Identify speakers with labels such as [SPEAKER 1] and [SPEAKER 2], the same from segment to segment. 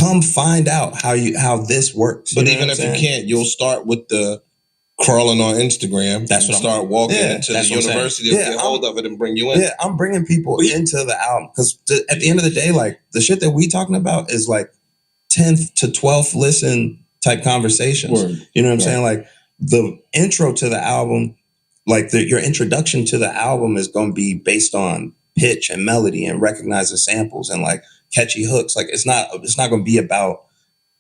[SPEAKER 1] come find out how this works.
[SPEAKER 2] But even if you can't, you'll start with the crawling on Instagram.
[SPEAKER 1] That's what
[SPEAKER 2] start walking into the university to get hold of it and bring you in.
[SPEAKER 1] Yeah, I'm bringing people into the album because at the end of the day, like the shit that we talking about is like 10th to 12th listen type conversations.
[SPEAKER 3] Word.
[SPEAKER 1] You know what I'm saying? Like the intro to the album, like your introduction to the album is going to be based on pitch and melody and recognizing samples and like catchy hooks. Like it's not going to be about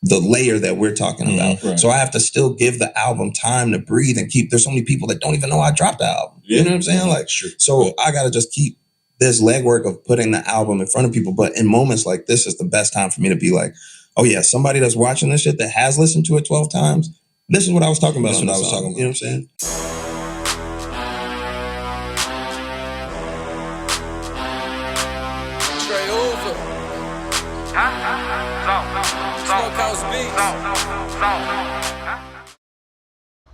[SPEAKER 1] the layer that we're talking about.
[SPEAKER 3] Right.
[SPEAKER 1] So I have to still give the album time to breathe and there's so many people that don't even know I dropped the album. You know what I'm saying? Like, so I got to just keep this legwork of putting the album in front of people. But in moments like this is the best time for me to be like, oh yeah, somebody that's watching this shit that has listened to it 12 times, this is what I was talking about. You know what I'm saying?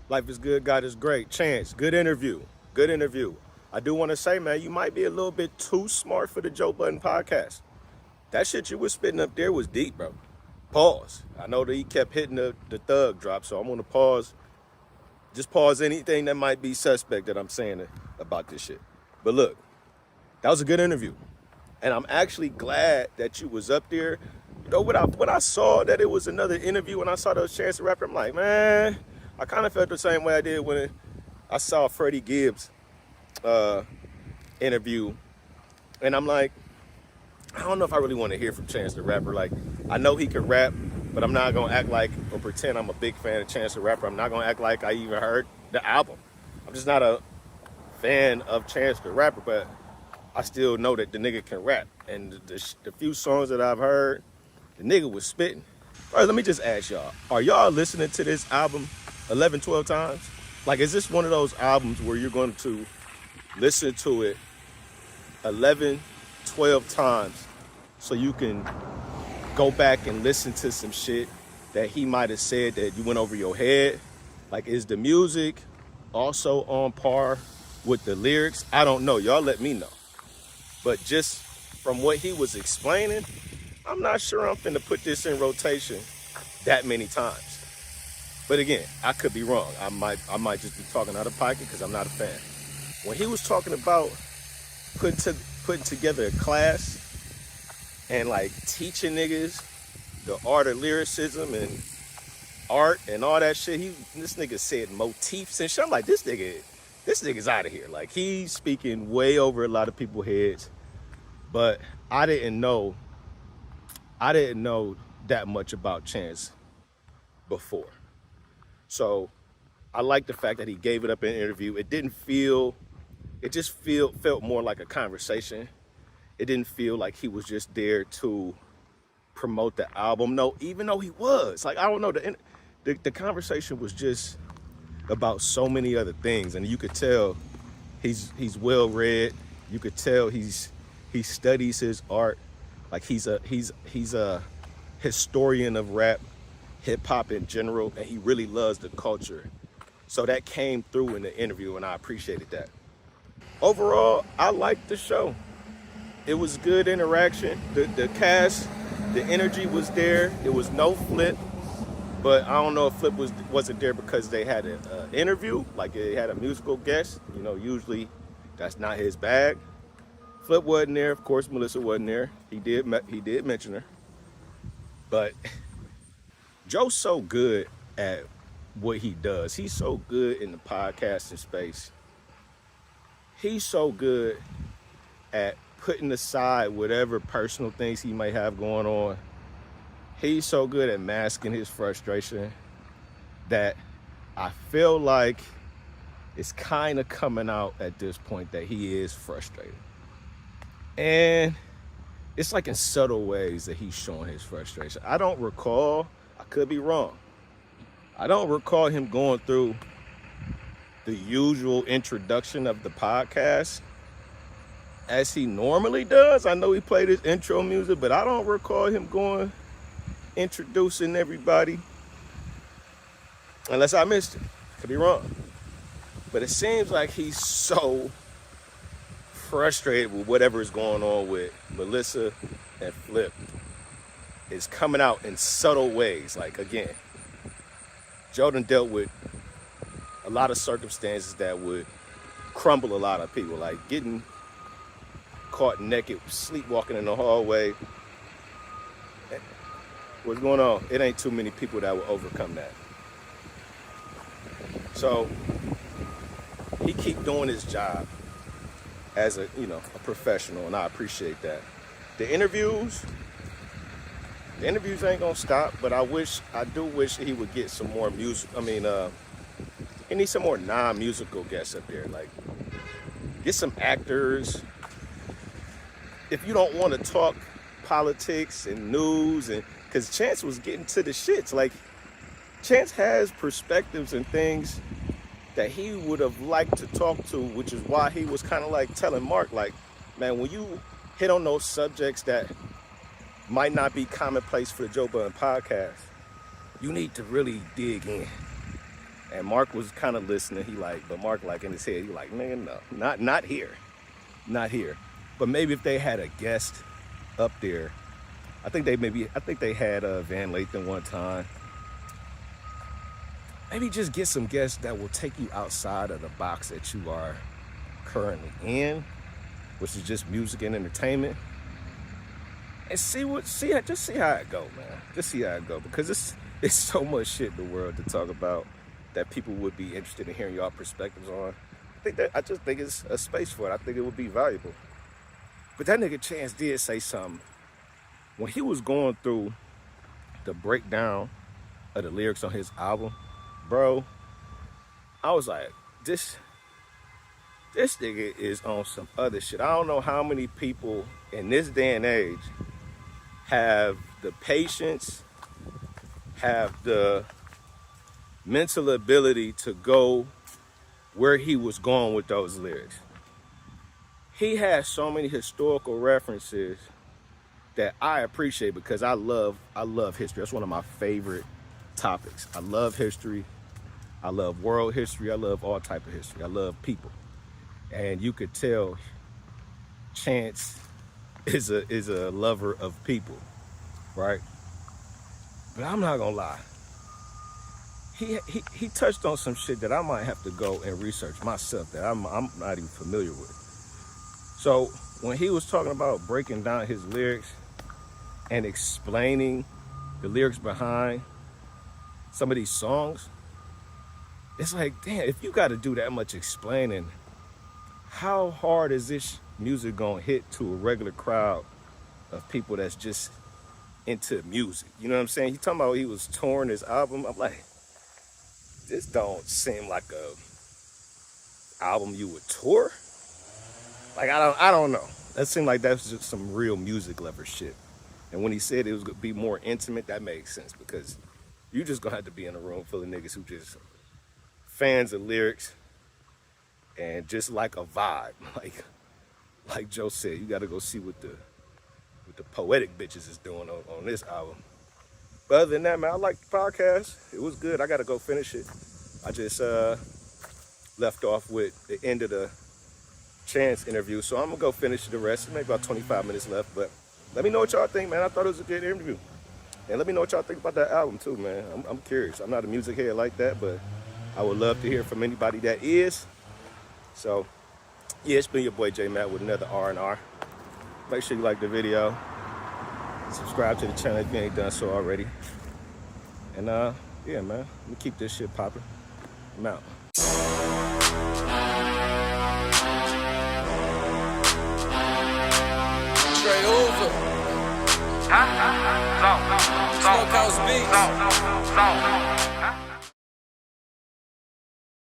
[SPEAKER 4] Life is good, God is great. Chance, good interview. Good interview. I do want to say, man, you might be a little bit too smart for the Joe Budden podcast. That shit you was spitting up there was deep, bro. Pause. I know that he kept hitting the thug drop, so I'm going to pause. Just pause anything that might be suspect that I'm saying about this shit. But look, that was a good interview. And I'm actually glad that you was up there. You know, when I saw that it was another interview and I saw those Chance the Rapper, I'm like, man, I kind of felt the same way I did when I saw Freddie Gibbs' interview. And I'm like, I don't know if I really want to hear from Chance the Rapper. Like, I know he can rap, but I'm not going to act like or pretend I'm a big fan of Chance the Rapper. I'm not going to act like I even heard the album. I'm just not a fan of Chance the Rapper, but I still know that the nigga can rap. And the few songs that I've heard, the nigga was spitting. All right, let me just ask y'all, are y'all listening to this album 11, 12 times? Like, is this one of those albums where you're going to listen to it 11, 12 times so you can go back and listen to some shit that he might have said that you went over your head? Like, is the music also on par with the lyrics? I don't know. Y'all let me know. But just from what he was explaining, I'm not sure I'm finna put this in rotation that many times. But again, I could be wrong. I might just be talking out of pocket because I'm not a fan. When he was talking about putting together a class and like teaching niggas the art of lyricism and art and all that shit, this nigga said motifs and shit. I'm like, this nigga's out of here. Like, he's speaking way over a lot of people's heads. But I didn't know that much about Chance before. So I like the fact that he gave it up in an interview. It just felt more like a conversation. It didn't feel like he was just there to promote the album. No, even though he was. Like, I don't know, the conversation was just about so many other things. And you could tell he's well read. You could tell he studies his art. Like, he's a historian of rap, hip hop in general, and he really loves the culture. So that came through in the interview, and I appreciated that. Overall, I liked the show. It was good interaction. The cast, the energy was there. It was no Flip, but I don't know if Flip wasn't there because they had an interview, like they had a musical guest. You know, usually that's not his bag. Flip wasn't there. Of course, Melissa wasn't there. He did mention her. But Joe's so good at what he does. He's so good in the podcasting space. He's so good at putting aside whatever personal things he might have going on. He's so good at masking his frustration that I feel like it's kind of coming out at this point that he is frustrated. And it's like in subtle ways that he's showing his frustration. I don't recall, I could be wrong, I don't recall him going through the usual introduction of the podcast as he normally does. I know he played his intro music, but I don't recall him introducing everybody. Unless I missed it. Could be wrong. But it seems like he's so frustrated with whatever is going on with Melissa and Flip is coming out in subtle ways. Like, again, Joe done dealt with a lot of circumstances that would crumble a lot of people, like getting caught naked, sleepwalking in the hallway. What's going on? It ain't too many people that will overcome that. So he keep doing his job as a professional, and I appreciate that. The interviews ain't gonna stop, but I do wish he would get some more music. He needs some more non-musical guests up there. Like, get some actors. If you don't want to talk politics and news, and because Chance was getting to the shits, like, Chance has perspectives and things that he would have liked to talk to, which is why he was kind of like telling Mark, like, man, when you hit on those subjects that might not be commonplace for the Joe Budden podcast, you need to really dig in. And Mark was kind of listening. But Mark, like, in his head, he like, man, no, not here. But maybe if they had a guest up there, I think they had Van Lathan one time. Maybe just get some guests that will take you outside of the box that you are currently in, which is just music and entertainment. And see how it go, man. Just see how it go, because it's so much shit in the world to talk about that people would be interested in hearing y'all perspectives on. I just think it's a space for it. I think it would be valuable. But that nigga Chance did say something when he was going through the breakdown of the lyrics on his album, bro. I was like, this nigga is on some other shit. I don't know how many people in this day and age have the patience, have the mental ability to go where he was going with those lyrics. He has so many historical references that I appreciate, because I love history. That's one of my favorite topics. I love history. I love world history. I love all type of history. I love people. And you could tell Chance is a lover of people, right? But I'm not gonna lie. He touched on some shit that I might have to go and research myself that I'm not even familiar with. So when he was talking about breaking down his lyrics and explaining the lyrics behind some of these songs, it's like, damn, if you got to do that much explaining, how hard is this music gonna hit to a regular crowd of people that's just into music? You know what I'm saying? He talking about he was touring his album. I'm like, this don't seem like a album you would tour. Like, I don't know. That seemed like that's just some real music lover shit. And when he said it was gonna be more intimate, that makes sense, because you just gonna have to be in a room full of niggas who just fans of lyrics and just like a vibe. Like Joe said, you gotta go see what the poetic bitches is doing on this album. But other than that, man, I like the podcast. It was good. I gotta go finish it. I just left off with the end of the Chance interview, so I'm gonna go finish the rest. Maybe about 25 minutes left, but let me know what y'all think, man. I thought it was a good interview. And let me know what y'all think about that album too, man. I'm curious. I'm not a music head like that, but I would love to hear from anybody that is. So, yeah, it's been your boy J Matt with another R&R. Make sure you like the video. Subscribe to the channel if you ain't done so already. And yeah, man, let me keep this shit popping. I'm out.
[SPEAKER 3] Straight over. Smokehouse beats.